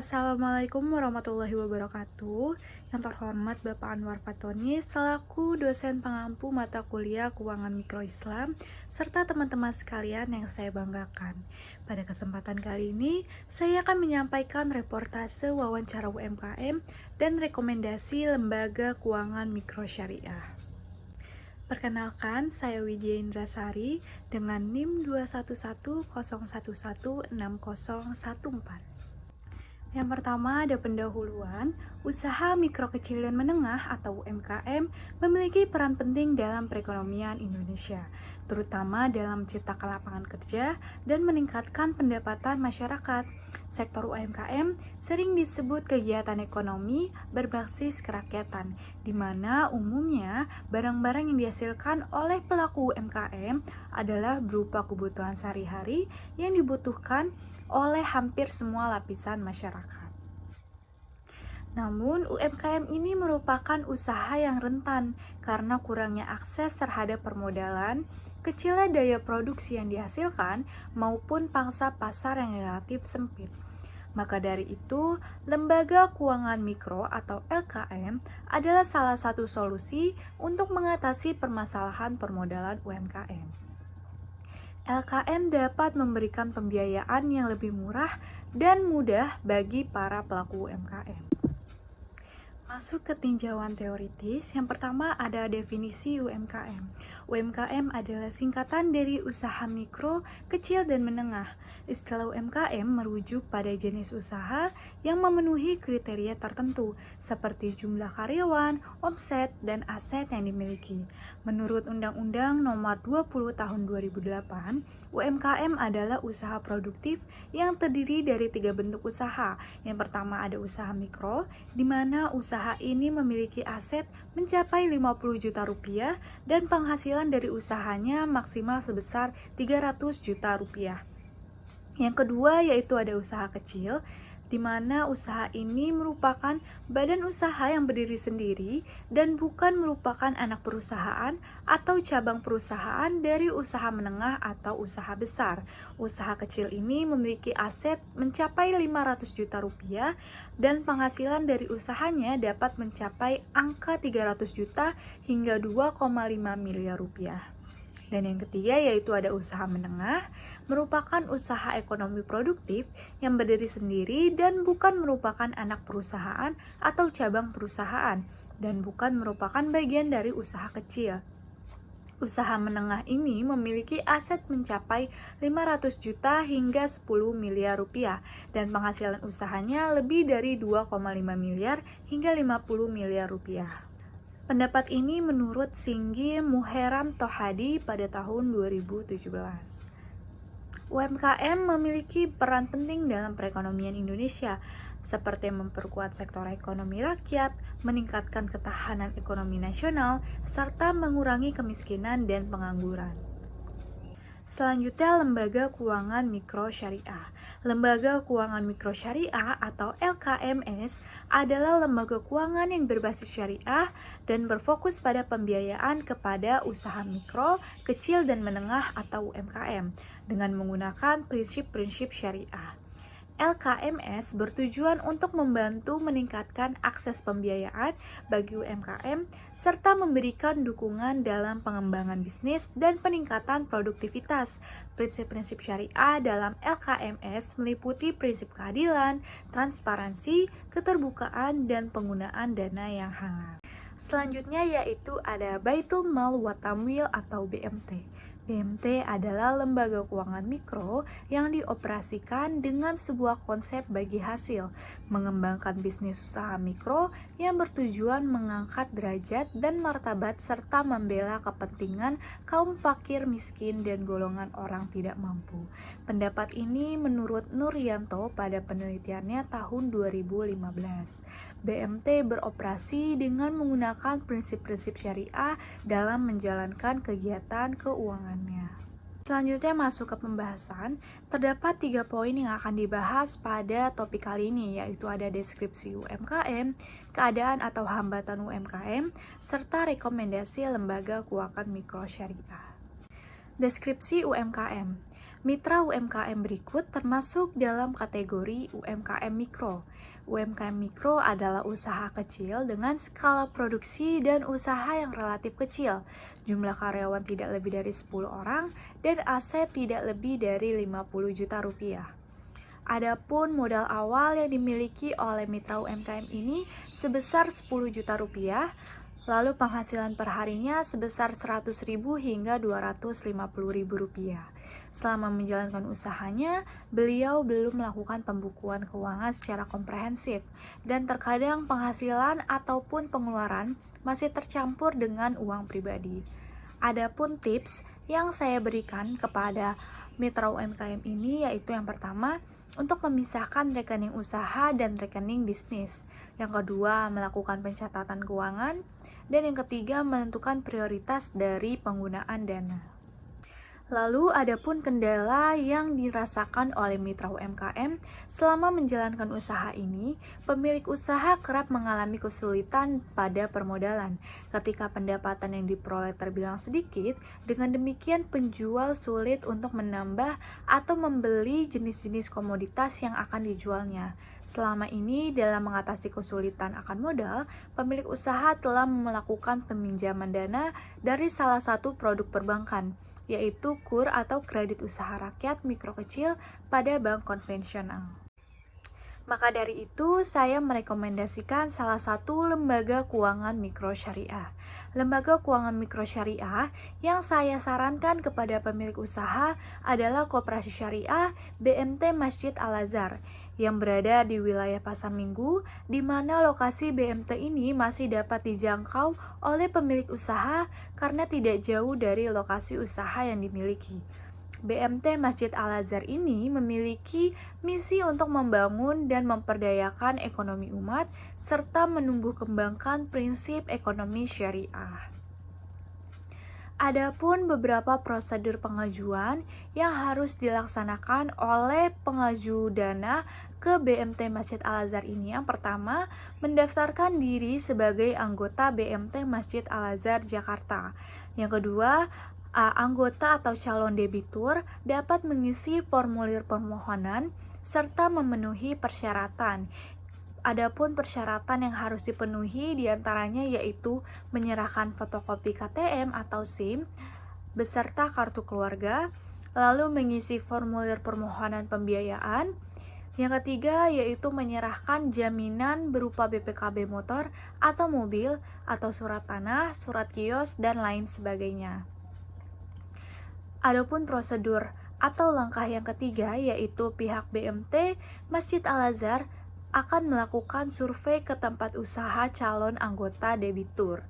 Assalamualaikum warahmatullahi wabarakatuh. Yang terhormat Bapak Anwar Fatoni selaku dosen pengampu mata kuliah Keuangan Mikro Islam serta teman-teman sekalian yang saya banggakan. Pada kesempatan kali ini, saya akan menyampaikan reportase wawancara UMKM dan rekomendasi lembaga keuangan mikro syariah. Perkenalkan, saya Widya Indrasari dengan NIM 21101116014. Yang pertama ada pendahuluan. Usaha mikro kecil dan menengah atau UMKM memiliki peran penting dalam perekonomian Indonesia, terutama dalam menciptakan lapangan kerja dan meningkatkan pendapatan masyarakat. Sektor UMKM sering disebut kegiatan ekonomi berbasis kerakyatan, di mana umumnya barang-barang yang dihasilkan oleh pelaku UMKM adalah berupa kebutuhan sehari-hari yang dibutuhkan oleh hampir semua lapisan masyarakat. Namun, UMKM ini merupakan usaha yang rentan karena kurangnya akses terhadap permodalan, kecilnya daya produksi yang dihasilkan, maupun pangsa pasar yang relatif sempit. Maka dari itu, lembaga keuangan mikro atau LKM adalah salah satu solusi untuk mengatasi permasalahan permodalan UMKM. LKM dapat memberikan pembiayaan yang lebih murah dan mudah bagi para pelaku UMKM. Masuk ke tinjauan teoritis, yang pertama ada definisi UMKM. UMKM adalah singkatan dari usaha mikro, kecil, dan menengah. Istilah UMKM merujuk pada jenis usaha yang memenuhi kriteria tertentu, seperti jumlah karyawan, omset, dan aset yang dimiliki. Menurut Undang-Undang Nomor 20 Tahun 2008, UMKM adalah usaha produktif yang terdiri dari 3 bentuk usaha. Yang pertama ada usaha mikro, di mana usaha ini memiliki aset mencapai 50 juta rupiah dan penghasilan dari usahanya maksimal sebesar 300 juta rupiah. Yang kedua yaitu ada usaha kecil, di mana usaha ini merupakan badan usaha yang berdiri sendiri dan bukan merupakan anak perusahaan atau cabang perusahaan dari usaha menengah atau usaha besar. Usaha kecil ini memiliki aset mencapai 500 juta rupiah dan penghasilan dari usahanya dapat mencapai angka 300 juta hingga 2,5 miliar rupiah. Dan yang ketiga yaitu ada usaha menengah, merupakan usaha ekonomi produktif yang berdiri sendiri dan bukan merupakan anak perusahaan atau cabang perusahaan, dan bukan merupakan bagian dari usaha kecil. Usaha menengah ini memiliki aset mencapai 500 juta hingga 10 miliar rupiah, dan penghasilan usahanya lebih dari 2,5 miliar hingga 50 miliar rupiah. Pendapat ini menurut Singgi Muheram Tohadi pada tahun 2017. UMKM memiliki peran penting dalam perekonomian Indonesia, seperti memperkuat sektor ekonomi rakyat, meningkatkan ketahanan ekonomi nasional, serta mengurangi kemiskinan dan pengangguran. Selanjutnya, Lembaga Keuangan Mikro Syariah. Lembaga Keuangan Mikro Syariah atau LKMS adalah lembaga keuangan yang berbasis syariah dan berfokus pada pembiayaan kepada usaha mikro, kecil, dan menengah atau UMKM dengan menggunakan prinsip-prinsip syariah. LKMS bertujuan untuk membantu meningkatkan akses pembiayaan bagi UMKM serta memberikan dukungan dalam pengembangan bisnis dan peningkatan produktivitas. Prinsip-prinsip syariah dalam LKMS meliputi prinsip keadilan, transparansi, keterbukaan, dan penggunaan dana yang halal. Selanjutnya yaitu ada Baitul Mal wa Tamwil atau BMT. BMT adalah lembaga keuangan mikro yang dioperasikan dengan sebuah konsep bagi hasil, mengembangkan bisnis usaha mikro yang bertujuan mengangkat derajat dan martabat serta membela kepentingan kaum fakir, miskin, dan golongan orang tidak mampu. Pendapat ini menurut Nuryanto pada penelitiannya tahun 2015. BMT beroperasi dengan menggunakan prinsip-prinsip syariah dalam menjalankan kegiatan keuangan. Selanjutnya masuk ke pembahasan, terdapat 3 poin yang akan dibahas pada topik kali ini, yaitu ada deskripsi UMKM, keadaan atau hambatan UMKM, serta rekomendasi lembaga keuangan mikro syariah. Deskripsi UMKM. Mitra UMKM berikut termasuk dalam kategori UMKM Mikro. UMKM Mikro adalah usaha kecil dengan skala produksi dan usaha yang relatif kecil. Jumlah karyawan tidak lebih dari 10 orang dan aset tidak lebih dari 50 juta rupiah. Adapun modal awal yang dimiliki oleh mitra UMKM ini sebesar 10 juta rupiah, lalu penghasilan perharinya sebesar 100.000 hingga 250.000 rupiah. Selama menjalankan usahanya, beliau belum melakukan pembukuan keuangan secara komprehensif dan terkadang penghasilan ataupun pengeluaran masih tercampur dengan uang pribadi. Adapun tips yang saya berikan kepada mitra UMKM ini yaitu yang pertama, untuk memisahkan rekening usaha dan rekening bisnis. Yang kedua, melakukan pencatatan keuangan. Dan yang ketiga, menentukan prioritas dari penggunaan dana. Lalu, adapun kendala yang dirasakan oleh mitra UMKM selama menjalankan usaha ini, pemilik usaha kerap mengalami kesulitan pada permodalan. Ketika pendapatan yang diperoleh terbilang sedikit, dengan demikian penjual sulit untuk menambah atau membeli jenis-jenis komoditas yang akan dijualnya. Selama ini, dalam mengatasi kesulitan akan modal, pemilik usaha telah melakukan peminjaman dana dari salah satu produk perbankan, yaitu KUR atau kredit usaha rakyat mikro kecil pada bank konvensional. Maka dari itu, saya merekomendasikan salah satu lembaga keuangan mikro syariah. Lembaga keuangan mikro syariah yang saya sarankan kepada pemilik usaha adalah Koperasi Syariah BMT Masjid Al-Azhar yang berada di wilayah Pasar Minggu, di mana lokasi BMT ini masih dapat dijangkau oleh pemilik usaha karena tidak jauh dari lokasi usaha yang dimiliki. BMT Masjid Al-Azhar ini memiliki misi untuk membangun dan memperdayakan ekonomi umat serta menumbuh kembangkan prinsip ekonomi syariah. Adapun beberapa prosedur pengajuan yang harus dilaksanakan oleh pengaju dana ke BMT Masjid Al-Azhar ini. Yang pertama, mendaftarkan diri sebagai anggota BMT Masjid Al-Azhar Jakarta. Yang kedua, anggota atau calon debitur dapat mengisi formulir permohonan serta memenuhi persyaratan. Adapun persyaratan yang harus dipenuhi diantaranya yaitu menyerahkan fotokopi KTM atau SIM beserta kartu keluarga, lalu mengisi formulir permohonan pembiayaan. Yang ketiga yaitu menyerahkan jaminan berupa BPKB motor atau mobil atau surat tanah, surat kios, dan lain sebagainya. Adapun prosedur atau langkah yang ketiga yaitu pihak BMT Masjid Al-Azhar akan melakukan survei ke tempat usaha calon anggota debitur.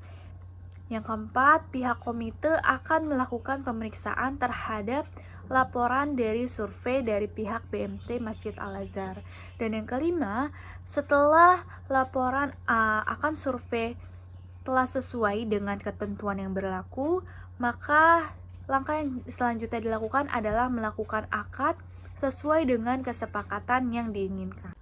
Yang keempat, pihak komite akan melakukan pemeriksaan terhadap laporan dari survei dari pihak BMT Masjid Al-Azhar. Dan yang kelima, setelah laporan akan survei telah sesuai dengan ketentuan yang berlaku, maka langkah yang selanjutnya dilakukan adalah melakukan akad sesuai dengan kesepakatan yang diinginkan.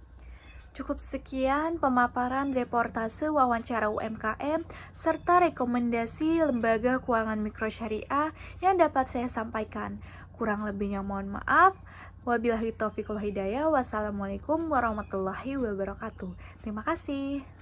Cukup sekian pemaparan reportase wawancara UMKM serta rekomendasi lembaga keuangan mikro syariah yang dapat saya sampaikan. Kurang lebihnya mohon maaf. Wabillahi taufiq wal hidayah. Wassalamualaikum warahmatullahi wabarakatuh. Terima kasih.